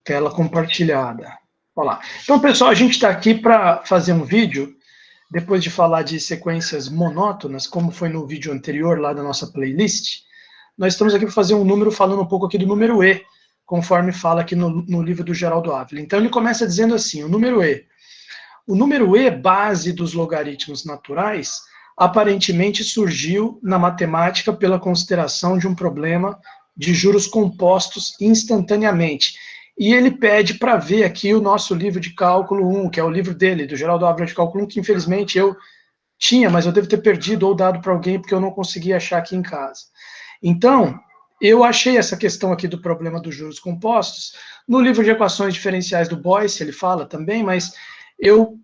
Tela compartilhada. Olha lá. Então, pessoal, a gente está aqui para fazer um vídeo, depois de falar de sequências monótonas, como foi no vídeo anterior lá da nossa playlist. Nós estamos aqui para fazer um número, falando um pouco aqui do número E, conforme fala aqui no livro do Geraldo Ávila. Então, ele começa dizendo assim, o número E. O número E, base dos logaritmos naturais, aparentemente surgiu na matemática pela consideração de um problema de juros compostos instantaneamente. E ele pede para ver aqui o nosso livro de cálculo 1, que é o livro dele, do Geraldo Ávila de cálculo 1, que infelizmente eu tinha, mas eu devo ter perdido ou dado para alguém, porque eu não consegui achar aqui em casa. Então, eu achei essa questão aqui do problema dos juros compostos no livro de equações diferenciais do Boyce, ele fala também, mas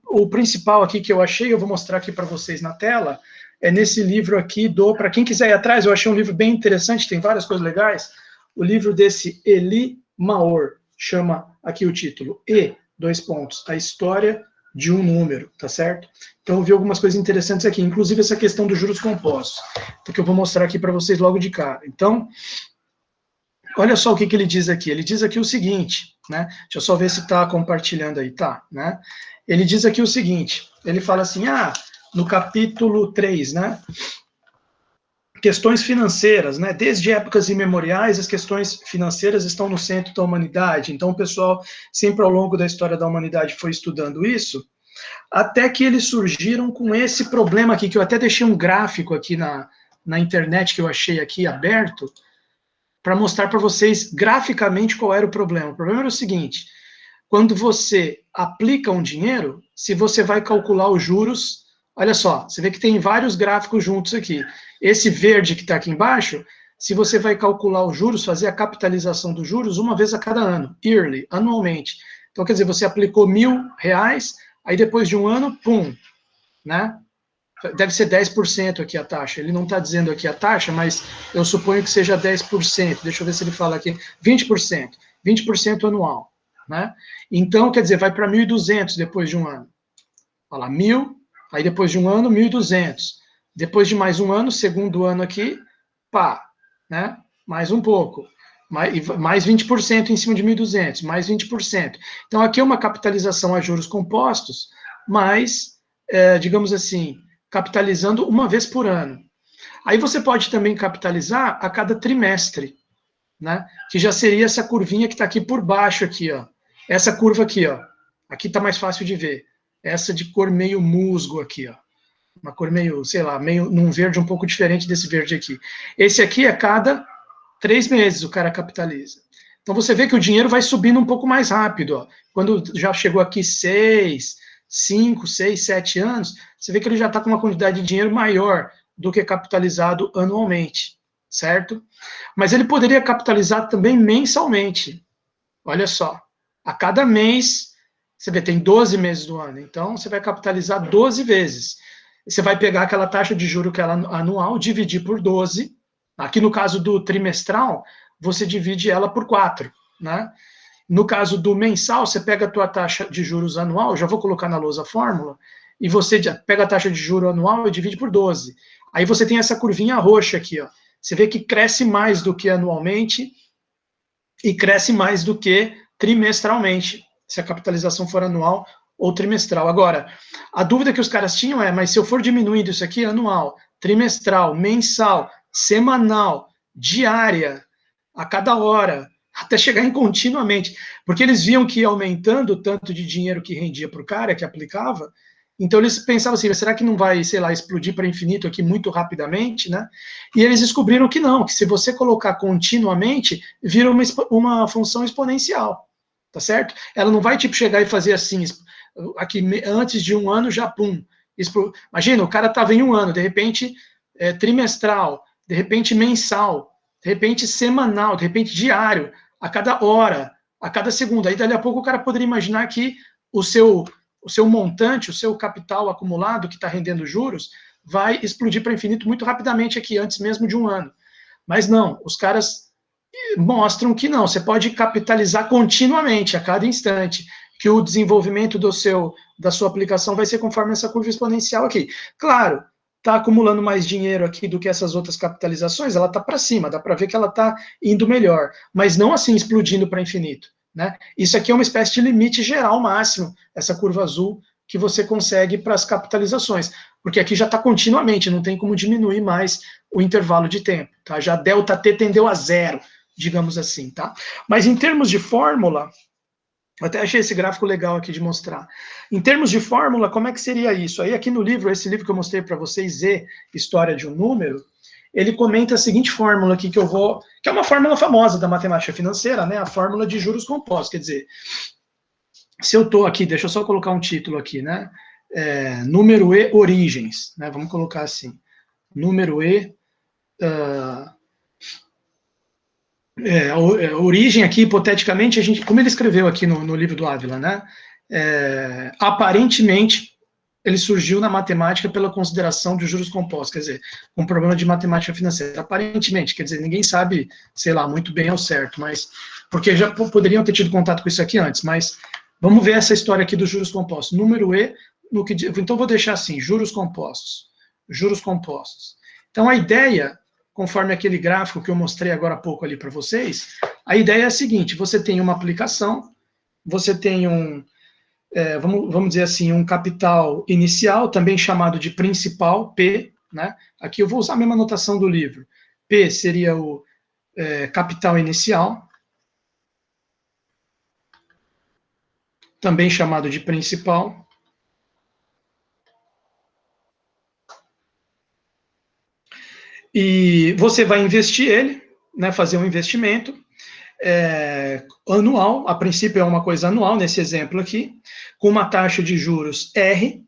o principal aqui que eu achei, eu vou mostrar aqui para vocês na tela, é nesse livro aqui para quem quiser ir atrás, eu achei um livro bem interessante, tem várias coisas legais, o livro desse Elie Maor, chama aqui o título, a história de um número, tá certo? Então eu vi algumas coisas interessantes aqui, inclusive essa questão dos juros compostos, que eu vou mostrar aqui para vocês logo de cara. Então, olha só o que ele diz aqui. Ele diz aqui o seguinte, né? Deixa eu só ver se está compartilhando aí, tá, né? Ele diz aqui o seguinte, ele fala assim, no capítulo 3, né? Questões financeiras, né? Desde épocas imemoriais, as questões financeiras estão no centro da humanidade. Então, o pessoal, sempre ao longo da história da humanidade, foi estudando isso, até que eles surgiram com esse problema aqui, que eu até deixei um gráfico aqui na internet, que eu achei aqui aberto, para mostrar para vocês graficamente qual era o problema. O problema era o seguinte, quando você aplica um dinheiro, se você vai calcular os juros, olha só, você vê que tem vários gráficos juntos aqui. Esse verde que está aqui embaixo, se você vai calcular os juros, fazer a capitalização dos juros uma vez a cada ano, yearly, anualmente. Então, quer dizer, você aplicou R$1.000, aí depois de um ano, pum, né? Deve ser 10% aqui a taxa. Ele não está dizendo aqui a taxa, mas eu suponho que seja 10%. Deixa eu ver se ele fala aqui. 20%. 20% anual. Né? Então, quer dizer, vai para 1.200 depois de um ano. Olha lá, 1.000, aí depois de um ano, 1.200. Depois de mais um ano, segundo ano aqui, pá, né? Mais um pouco. Mais 20% em cima de 1.200, mais 20%. Então, aqui é uma capitalização a juros compostos, mas, digamos assim, capitalizando uma vez por ano. Aí você pode também capitalizar a cada trimestre, né? Que já seria essa curvinha que está aqui por baixo, aqui, ó. Essa curva aqui, ó. Aqui está mais fácil de ver. Essa de cor meio musgo aqui, ó. Uma cor meio, sei lá, meio num verde um pouco diferente desse verde aqui. Esse aqui é cada 3 meses o cara capitaliza. Então você vê que o dinheiro vai subindo um pouco mais rápido, ó. Quando já chegou aqui 6, 5, 6, 7 anos, você vê que ele já está com uma quantidade de dinheiro maior do que capitalizado anualmente, certo? Mas ele poderia capitalizar também mensalmente. Olha só, a cada mês, você vê, tem 12 meses do ano, então você vai capitalizar 12 vezes. Você vai pegar aquela taxa de juro que ela anual, dividir por 12, aqui no caso do trimestral, você divide ela por 4, né? No caso do mensal, você pega a tua taxa de juros anual, já vou colocar na lousa a fórmula, e você pega a taxa de juro anual e divide por 12. Aí você tem essa curvinha roxa aqui, ó. Você vê que cresce mais do que anualmente e cresce mais do que trimestralmente, se a capitalização for anual ou trimestral. Agora, a dúvida que os caras tinham é, mas se eu for diminuindo isso aqui anual, trimestral, mensal, semanal, diária, a cada hora, até chegar em continuamente, porque eles viam que ia aumentando o tanto de dinheiro que rendia para o cara, que aplicava, então eles pensavam assim, será que não vai, sei lá, explodir para infinito aqui muito rapidamente, né? E eles descobriram que não, que se você colocar continuamente, vira uma função exponencial, tá certo? Ela não vai tipo chegar e fazer assim, aqui antes de um ano já pum. Imagina, o cara estava em um ano, de repente trimestral, de repente mensal, de repente semanal, de repente diário, a cada hora, a cada segundo. Aí dali a pouco o cara poderia imaginar que o seu montante, o seu capital acumulado que está rendendo juros, vai explodir para infinito muito rapidamente aqui, antes mesmo de um ano. Mas não, os caras mostram que não, você pode capitalizar continuamente, a cada instante, que o desenvolvimento da sua aplicação vai ser conforme essa curva exponencial aqui. Claro, está acumulando mais dinheiro aqui do que essas outras capitalizações, ela está para cima, dá para ver que ela está indo melhor, mas não assim explodindo para infinito. né? Isso aqui é uma espécie de limite geral máximo, essa curva azul, que você consegue para as capitalizações, porque aqui já está continuamente, não tem como diminuir mais o intervalo de tempo, tá? Já ΔT tendeu a zero, digamos assim, tá? Mas em termos de fórmula, eu até achei esse gráfico legal aqui de mostrar. Em termos de fórmula, como é que seria isso? Aí aqui no livro, esse livro que eu mostrei para vocês, Z, História de um Número, ele comenta a seguinte fórmula aqui que é uma fórmula famosa da matemática financeira, né? A fórmula de juros compostos, quer dizer, se eu estou aqui, deixa eu só colocar um título aqui, né? Número E origens, né? Vamos colocar assim, número E, a origem aqui, hipoteticamente, como ele escreveu aqui no livro do Ávila, né? Aparentemente, ele surgiu na matemática pela consideração de juros compostos, quer dizer, um problema de matemática financeira. Aparentemente, quer dizer, ninguém sabe, sei lá, muito bem ao certo, mas porque já poderiam ter tido contato com isso aqui antes, mas vamos ver essa história aqui dos juros compostos. Número E, então vou deixar assim, juros compostos. Juros compostos. Então a ideia, conforme aquele gráfico que eu mostrei agora há pouco ali para vocês, a ideia é a seguinte, você tem uma aplicação, você tem vamos dizer assim, um capital inicial, também chamado de principal, P, né? Aqui eu vou usar a mesma notação do livro. P seria o capital inicial, também chamado de principal. E você vai investir ele, né, fazer um investimento anual, a princípio é uma coisa anual, nesse exemplo aqui, com uma taxa de juros R,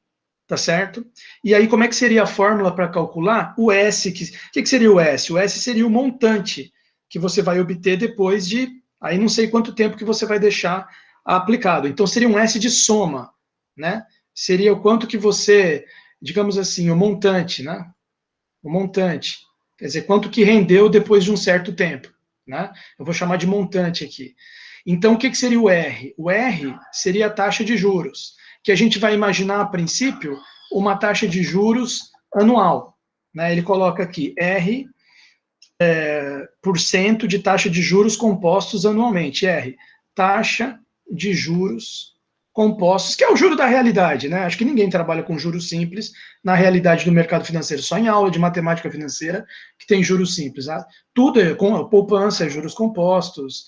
tá certo? E aí, como é que seria a fórmula para calcular o S? O que seria o S? O S seria o montante que você vai obter depois de, aí não sei quanto tempo que você vai deixar aplicado. Então, seria um S de soma, né? Seria o quanto que você, digamos assim, o montante, né? O montante. Quer dizer, quanto que rendeu depois de um certo tempo, né? Eu vou chamar de montante aqui. Então, o que seria o R? O R seria a taxa de juros, que a gente vai imaginar, a princípio, uma taxa de juros anual, né? Ele coloca aqui, R por cento de taxa de juros compostos anualmente. R, taxa de juros compostos, que é o juro da realidade, né? Acho que ninguém trabalha com juros simples na realidade do mercado financeiro, só em aula de matemática financeira que tem juros simples. Tá? Tudo é com poupança, é juros compostos.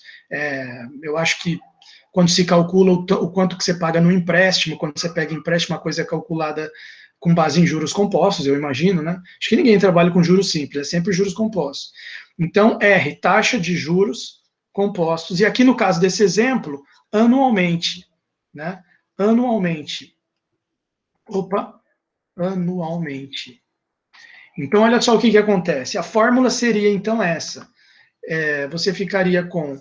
Eu acho que quando se calcula o quanto que você paga no empréstimo, quando você pega empréstimo, a coisa é calculada com base em juros compostos, eu imagino, né? Acho que ninguém trabalha com juros simples, é sempre juros compostos. Então, R, taxa de juros compostos, e aqui no caso desse exemplo, anualmente, né? Anualmente. Opa, anualmente. Então, olha só o que acontece. A fórmula seria, então, essa. Você ficaria com,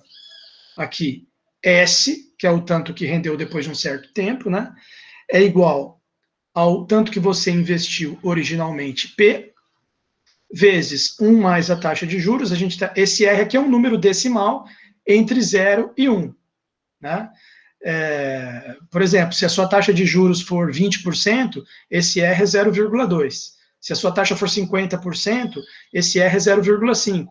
aqui, S, que é o tanto que rendeu depois de um certo tempo, né? É igual ao tanto que você investiu originalmente, P, vezes 1 mais a taxa de juros. Esse R aqui é um número decimal entre 0 e 1. Né? Por exemplo, se a sua taxa de juros for 20%, esse R é 0,2. Se a sua taxa for 50%, esse R é 0,5.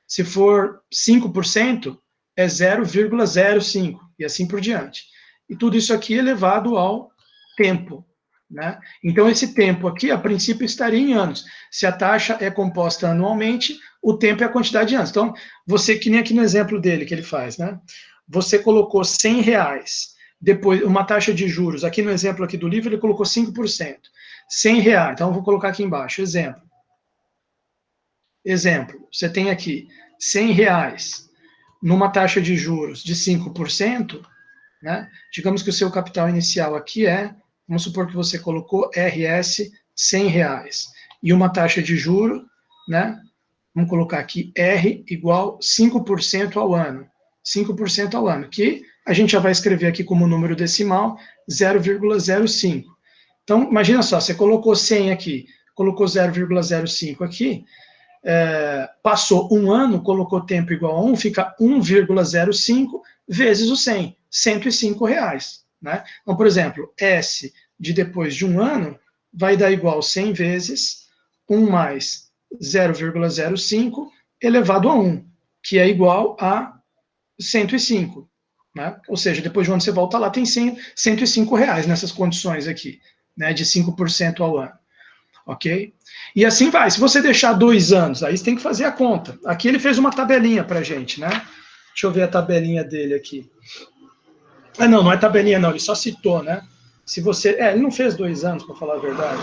Se for 5%, é 0,05, e assim por diante. E tudo isso aqui é elevado ao tempo. Né? Então, esse tempo aqui, a princípio, estaria em anos. Se a taxa é composta anualmente, o tempo é a quantidade de anos. Então, você, que nem aqui no exemplo dele que ele faz, né? Você colocou R$100, depois uma taxa de juros, aqui no exemplo aqui do livro, ele colocou 5%. R$100, então eu vou colocar aqui embaixo, exemplo. Exemplo, você tem aqui R$100 numa taxa de juros de 5%, né? Digamos que o seu capital inicial aqui vamos supor que você colocou RS R$100 e uma taxa de juro, né? Vamos colocar aqui R igual 5% ao ano. 5% ao ano, que a gente já vai escrever aqui como número decimal 0,05. Então, imagina só, você colocou 100 aqui, colocou 0,05 aqui, passou um ano, colocou tempo igual a 1, fica 1,05 vezes o 100, R$105. Né? Então, por exemplo, S de depois de um ano vai dar igual 100 vezes 1 mais 0,05 elevado a 1, que é igual a 105. né? Ou seja, depois de um ano você volta lá, tem R$ 105 nessas condições aqui, né, de 5% ao ano, ok? E assim vai. Se você deixar 2 anos, aí você tem que fazer a conta. Aqui ele fez uma tabelinha para gente, né? Deixa eu ver a tabelinha dele aqui. Ah, não, não é tabelinha não, ele só citou, né? Se você... ele não fez 2 anos, para falar a verdade.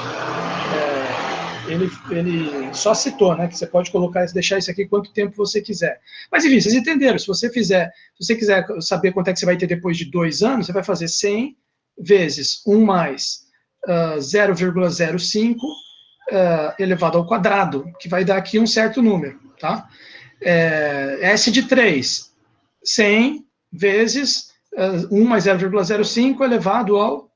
Ele só citou, né, que você pode colocar, deixar isso aqui quanto tempo você quiser. Mas, enfim, vocês entenderam, se você quiser saber quanto é que você vai ter depois de 2 anos, você vai fazer 100 vezes 1 mais 0,05 elevado ao quadrado, que vai dar aqui um certo número, tá? S de 3, 100 vezes 1 mais 0,05 elevado ao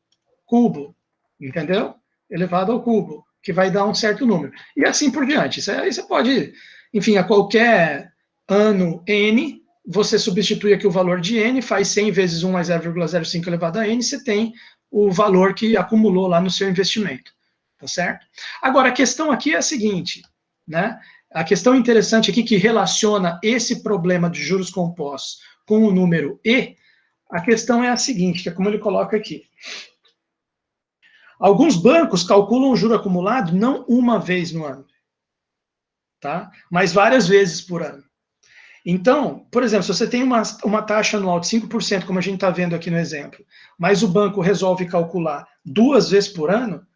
cubo, entendeu? Elevado ao cubo, que vai dar um certo número. E assim por diante. Isso aí você pode, enfim, a qualquer ano n, você substitui aqui o valor de n, faz 100 vezes 1 mais 0,05 elevado a n, você tem o valor que acumulou lá no seu investimento. Tá certo? Agora, a questão aqui é a seguinte, né? A questão interessante aqui que relaciona esse problema de juros compostos com o número E, a questão é a seguinte, que é como ele coloca aqui. Alguns bancos calculam o juro acumulado não uma vez no ano, tá? Mas várias vezes por ano. Então, por exemplo, se você tem uma taxa anual de 5%, como a gente está vendo aqui no exemplo, mas o banco resolve calcular 2 vezes por ano,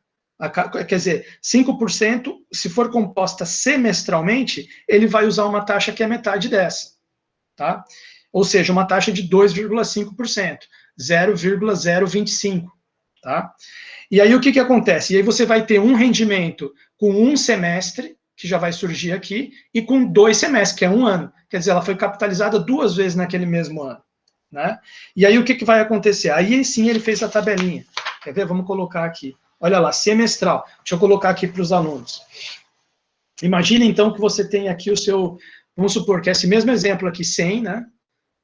quer dizer, 5%, se for composta semestralmente, ele vai usar uma taxa que é metade dessa, tá? Ou seja, uma taxa de 2,5%, 0,025, tá? E aí o que acontece? E aí você vai ter um rendimento com um semestre, que já vai surgir aqui, e com 2 semestres, que é um ano. Quer dizer, ela foi capitalizada 2 vezes naquele mesmo ano, né? E aí o que vai acontecer? Aí sim ele fez a tabelinha. Quer ver? Vamos colocar aqui. Olha lá, semestral. Deixa eu colocar aqui para os alunos. Imagina, então, que você tem aqui o seu... Vamos supor que esse mesmo exemplo aqui, 100, né?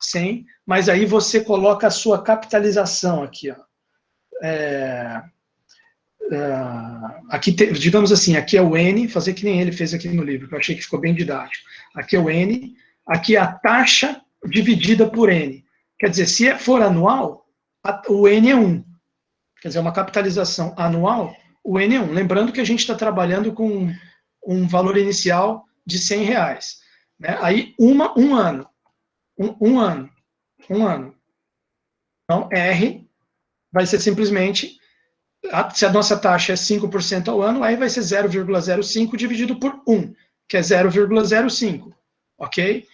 100, mas aí você coloca a sua capitalização aqui, ó. Aqui, digamos assim, aqui é o N, fazer que nem ele fez aqui no livro, que eu achei que ficou bem didático. Aqui é o N, aqui é a taxa dividida por N. Quer dizer, se for anual, o N é 1. Quer dizer, uma capitalização anual, o N é 1. Lembrando que a gente está trabalhando com um valor inicial de R$100. Né? Aí, um ano. Um ano. Então, R vai ser simplesmente, se a nossa taxa é 5% ao ano, aí vai ser 0,05 dividido por 1, que é 0,05, ok?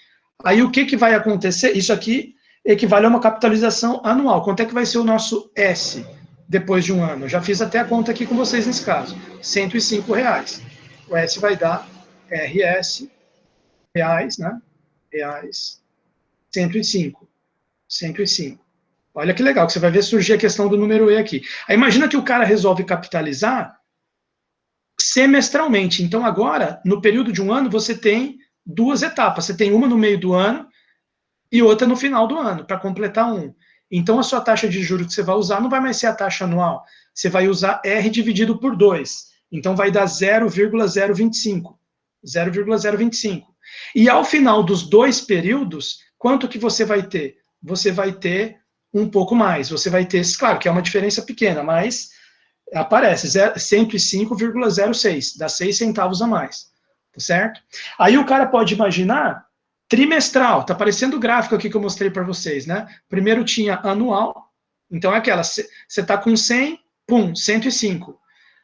Aí o que vai acontecer? Isso aqui equivale a uma capitalização anual. Quanto é que vai ser o nosso S depois de um ano? Eu já fiz até a conta aqui com vocês nesse caso. R$105. O S vai dar RS, reais, né? Reais, 105. 105. Olha que legal, que você vai ver surgir a questão do número E aqui. Aí imagina que o cara resolve capitalizar semestralmente. Então agora, no período de um ano, você tem 2 etapas. Você tem uma no meio do ano e outra no final do ano, para completar um. Então a sua taxa de juros que você vai usar não vai mais ser a taxa anual. Você vai usar R dividido por 2. Então vai dar 0,025. 0,025. E ao final dos 2 períodos, quanto que você vai ter? Você vai ter um pouco mais. Você vai ter, claro que é uma diferença pequena, mas aparece 105,06, dá 6 centavos a mais, tá certo? Aí o cara pode imaginar trimestral, tá aparecendo o gráfico aqui que eu mostrei para vocês, né? Primeiro tinha anual, então é aquela, você tá com 100, pum, 105.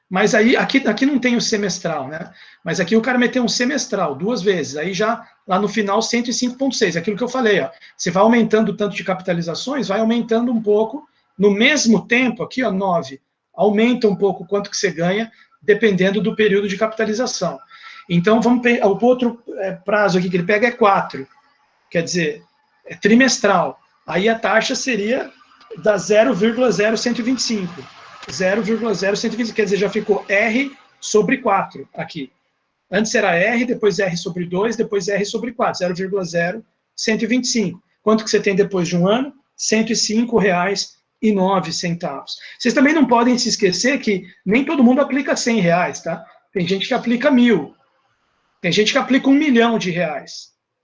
Mas aí, aqui não tem o semestral, né? Mas aqui o cara meteu um semestral 2 vezes, aí já lá no final 105,6, aquilo que eu falei, ó. Você vai aumentando o tanto de capitalizações, vai aumentando um pouco, no mesmo tempo, aqui, ó, 9, aumenta um pouco quanto que você ganha, dependendo do período de capitalização. Então, o outro prazo aqui que ele pega é 4, quer dizer, é trimestral. Aí a taxa seria da 0,0125. 0,0125, quer dizer, já ficou R sobre 4 aqui. Antes era R, depois R sobre 2, depois R sobre 4, 0,0125. Quanto que você tem depois de um ano? R$105,09. Vocês também não podem se esquecer que nem todo mundo aplica R$100, tá? Tem gente que aplica 1.000. Tem gente que aplica R$1 milhão,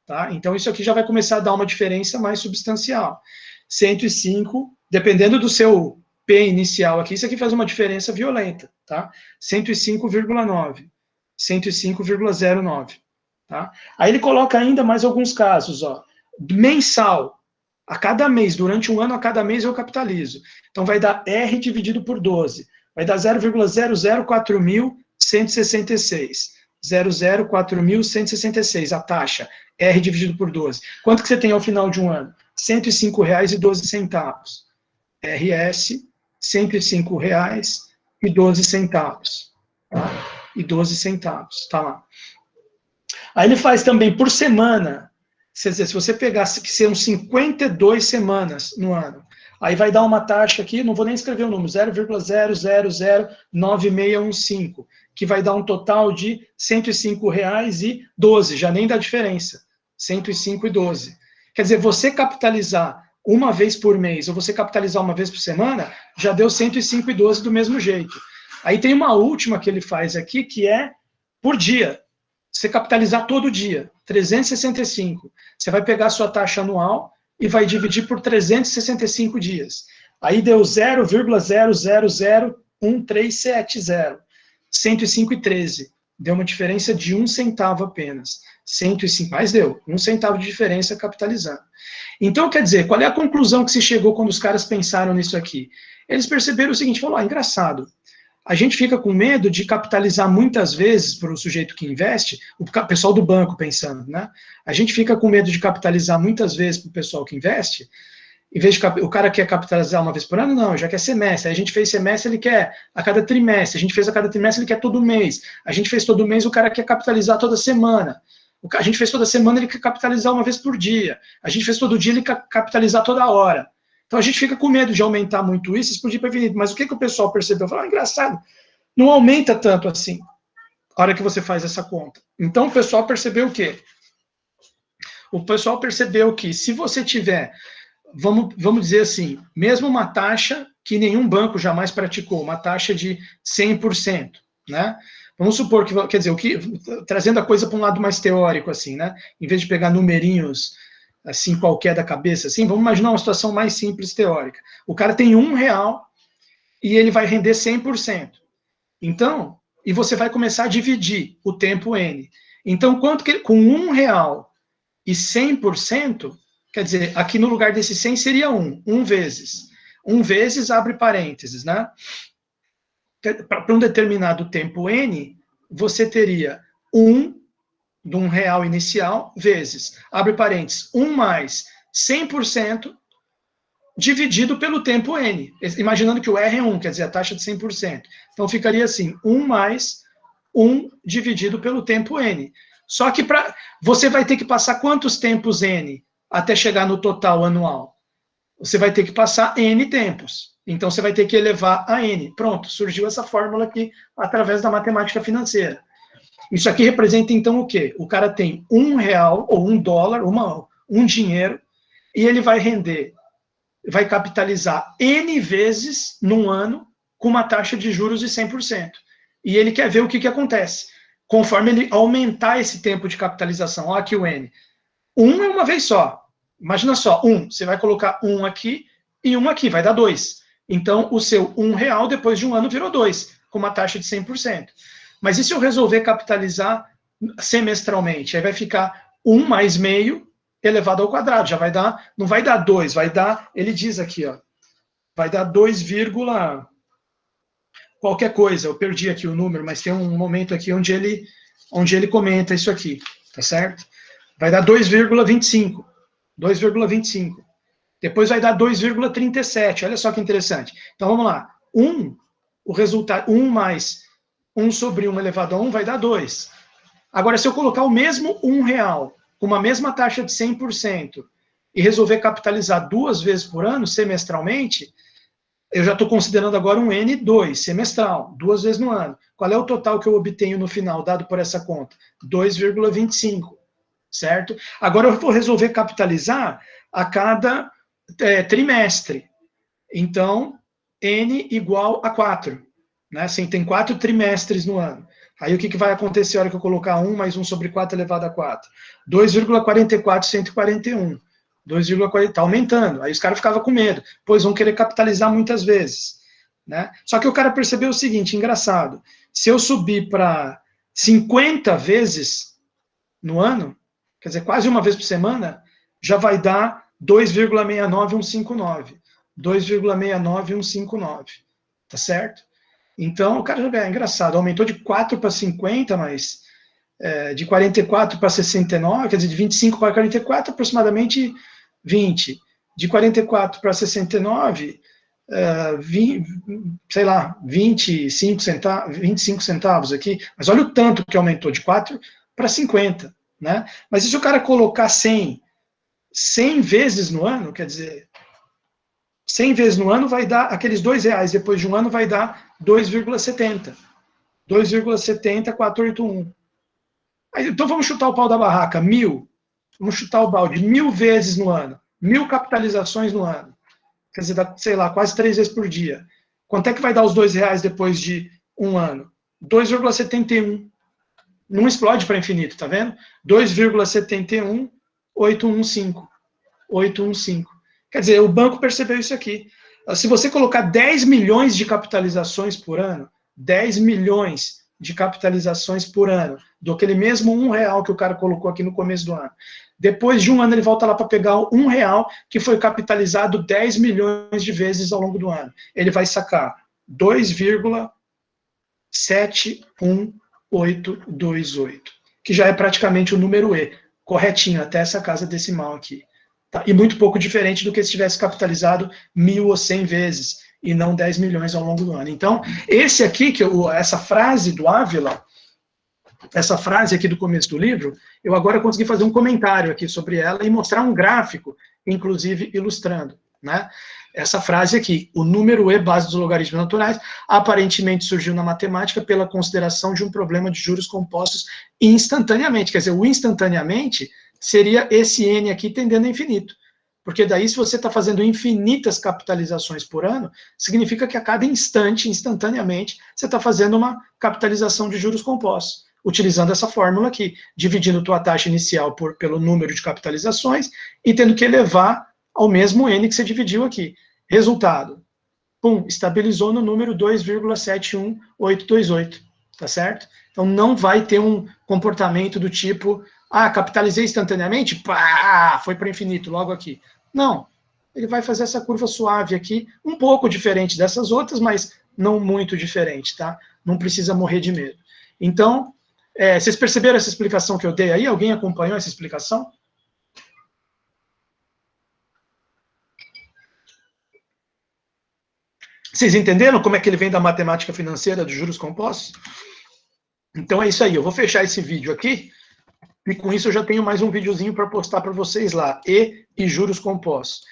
tá? Então isso aqui já vai começar a dar uma diferença mais substancial. 105, dependendo do seu P inicial aqui, isso aqui faz uma diferença violenta, tá? 105,9, 105,09, tá? Aí ele coloca ainda mais alguns casos, ó, mensal, a cada mês, durante um ano, a cada mês eu capitalizo. Então vai dar R dividido por 12, vai dar 0,004.166, 0,004.166, a taxa, R dividido por 12. Quanto que você tem ao final de um ano? R$ 105,12. RS, R$ 105,12. Tá? E 12 centavos, tá lá. Aí ele faz também por semana. Quer dizer, se você pegasse que são 52 semanas no ano, aí vai dar uma taxa aqui, não vou nem escrever o número, 0,0009615, que vai dar um total de R$ 105,12, já nem dá diferença, 105,12. Quer dizer, você capitalizar uma vez por mês, ou você capitalizar uma vez por semana, já deu 105,12 do mesmo jeito. Aí tem uma última que ele faz aqui, que é por dia. Você capitalizar todo dia, 365. Você vai pegar a sua taxa anual e vai dividir por 365 dias. Aí deu 0,000137, 105,13. Deu uma diferença de 1 centavo apenas. 105, mas deu 1 centavo de diferença capitalizando. Então, quer dizer, qual é a conclusão que se chegou quando os caras pensaram nisso aqui? Eles perceberam o seguinte, falaram, engraçado, a gente fica com medo de capitalizar muitas vezes para o sujeito que investe, o pessoal do banco pensando, né? A gente fica com medo de capitalizar muitas vezes para o pessoal que investe, em vez de o cara quer capitalizar uma vez por ano, não, já quer semestre. Aí a gente fez semestre, ele quer a cada trimestre. A gente fez a cada trimestre, ele quer todo mês. A gente fez todo mês, o cara quer capitalizar toda semana. A gente fez toda semana, ele quer capitalizar uma vez por dia. A gente fez todo dia, ele quer capitalizar toda hora. Então a gente fica com medo de aumentar muito isso, explodir para infinito. Mas o que o pessoal percebeu? Falou, engraçado, não aumenta tanto assim, a hora que você faz essa conta. Então o pessoal percebeu o quê? O pessoal percebeu que se você tiver, vamos dizer assim, mesmo uma taxa que nenhum banco jamais praticou, uma taxa de 100%, né? Vamos supor que, quer dizer, trazendo a coisa para um lado mais teórico, assim, né? Em vez de pegar numerinhos assim, qualquer da cabeça, assim, vamos imaginar uma situação mais simples, teórica. O cara tem R$1 e ele vai render 100%. Então, e você vai começar a dividir o tempo N. Então, quanto que com R$1 e 100%, quer dizer, aqui no lugar desse 100 seria 1 vezes. 1 vezes, abre parênteses, né? Para um determinado tempo N, você teria 1 de R$1 inicial, vezes, abre parênteses, 1 mais 100% dividido pelo tempo N. Imaginando que o R é 1, quer dizer, a taxa de 100%. Então, ficaria assim, 1 mais 1 dividido pelo tempo N. Só que você vai ter que passar quantos tempos N até chegar no total anual? Você vai ter que passar N tempos. Então, você vai ter que elevar a N. Pronto, surgiu essa fórmula aqui através da matemática financeira. Isso aqui representa, então, o quê? O cara tem R$1 ou $1, um dinheiro, e ele vai render, vai capitalizar N vezes num ano com uma taxa de juros de 100%. E ele quer ver o que acontece. Conforme ele aumentar esse tempo de capitalização, olha aqui o N. 1 é uma vez só. Imagina só, 1. Você vai colocar 1 aqui e 1 aqui, vai dar 2. Então, o seu R$1, depois de um ano, virou 2, com uma taxa de 100%. Mas e se eu resolver capitalizar semestralmente? Aí vai ficar 1 mais meio elevado ao quadrado. Já vai dar, não vai dar 2, vai dar, ele diz aqui, ó, vai dar 2, qualquer coisa. Eu perdi aqui o número, mas tem um momento aqui onde ele comenta isso aqui, tá certo? Vai dar 2,25. 2,25. Depois vai dar 2,37. Olha só que interessante. Então vamos lá. O resultado, 1 mais 1 sobre 1 elevado a 1 vai dar 2. Agora, se eu colocar o mesmo R$1, com uma mesma taxa de 100%, e resolver capitalizar 2 vezes por ano, semestralmente, eu já estou considerando agora um N2, semestral, 2 vezes no ano. Qual é o total que eu obtenho no final, dado por essa conta? 2,25, certo? Agora eu vou resolver capitalizar a cada trimestre. Então, N igual a 4. Né? Assim, tem 4 trimestres no ano. Aí o que vai acontecer na hora que eu colocar 1 mais 1 sobre 4 elevado a 4? 2,44141. 2,40, está aumentando. Aí os caras ficavam com medo, pois vão querer capitalizar muitas vezes. Né? Só que o cara percebeu o seguinte, engraçado, se eu subir para 50 vezes no ano, quer dizer, quase uma vez por semana, já vai dar 2,69159. 2,69159. Tá certo? Então, o cara já é engraçado, aumentou de 4 para 50, mas de 44 para 69, quer dizer, de 25 para 44, aproximadamente 20. De 44 para 69, sei lá, 25 centavos aqui, mas olha o tanto que aumentou, de 4 para 50, né? Mas e se o cara colocar 100 vezes no ano, quer dizer, 100 vezes no ano vai dar, aqueles R$2, depois de um ano vai dar 2,70. 2,70481. Então vamos chutar o pau da barraca, 1000. Vamos chutar o balde, 1000 vezes no ano. 1000 capitalizações no ano. Quer dizer, dá, sei lá, quase 3 vezes por dia. Quanto é que vai dar os R$2 depois de um ano? 2,71. Não explode para infinito, tá vendo? 2,71, 815. 815. Quer dizer, o banco percebeu isso aqui. Se você colocar 10 milhões de capitalizações por ano, 10 milhões de capitalizações por ano, do aquele mesmo R$1 que o cara colocou aqui no começo do ano. Depois de um ano, ele volta lá para pegar o R$1 que foi capitalizado 10 milhões de vezes ao longo do ano. Ele vai sacar 2,71828, que já é praticamente o número E, corretinho, até essa casa decimal aqui. Tá? E muito pouco diferente do que se tivesse capitalizado 1000 ou 100 vezes, e não 10 milhões ao longo do ano. Então, esse aqui, essa frase do Ávila, essa frase aqui do começo do livro, eu agora consegui fazer um comentário aqui sobre ela e mostrar um gráfico, inclusive ilustrando, né? Essa frase aqui, o número E, base dos logaritmos naturais, aparentemente surgiu na matemática pela consideração de um problema de juros compostos instantaneamente. Quer dizer, o instantaneamente seria esse N aqui tendendo a infinito. Porque daí, se você está fazendo infinitas capitalizações por ano, significa que a cada instante, instantaneamente, você está fazendo uma capitalização de juros compostos, utilizando essa fórmula aqui, dividindo tua taxa inicial pelo número de capitalizações e tendo que elevar ao mesmo N que você dividiu aqui. Resultado, pum, estabilizou no número 2,71828, tá certo? Então, não vai ter um comportamento do tipo, capitalizei instantaneamente, pá, foi para o infinito, logo aqui. Não, ele vai fazer essa curva suave aqui, um pouco diferente dessas outras, mas não muito diferente, tá? Não precisa morrer de medo. Então, vocês perceberam essa explicação que eu dei aí? Alguém acompanhou essa explicação? Vocês entenderam como é que ele vem da matemática financeira dos juros compostos? Então é isso aí, eu vou fechar esse vídeo aqui, e com isso eu já tenho mais um videozinho para postar para vocês lá, e juros compostos.